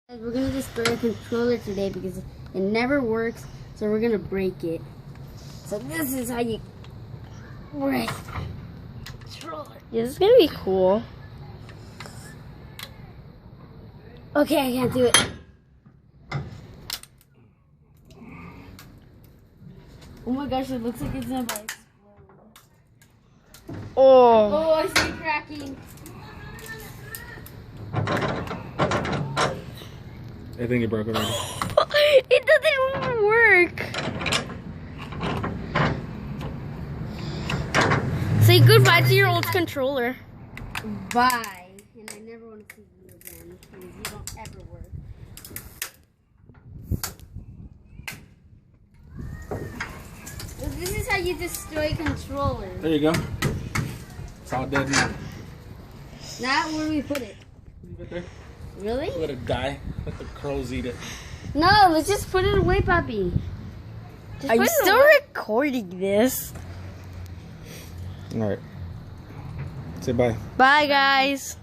We're gonna destroy a controller today because it never works, so we're gonna break it. So this is how you break controller. Yeah, this is gonna be cool. Okay, I can't do it. Oh my gosh, it looks like it's gonna explode. Oh, I see it cracking. I think it broke already. It doesn't even work. Say goodbye to your old controller. Bye. And I never want to see you again because you don't ever work. So this is how you destroy controllers. There you go. It's all dead now. Now, where do we put it? Leave it there. Really? Let it die. Let the crows eat it. No, let's just put it away, puppy. Just I'm put it still away. recording this. All right. Say bye. Bye, guys.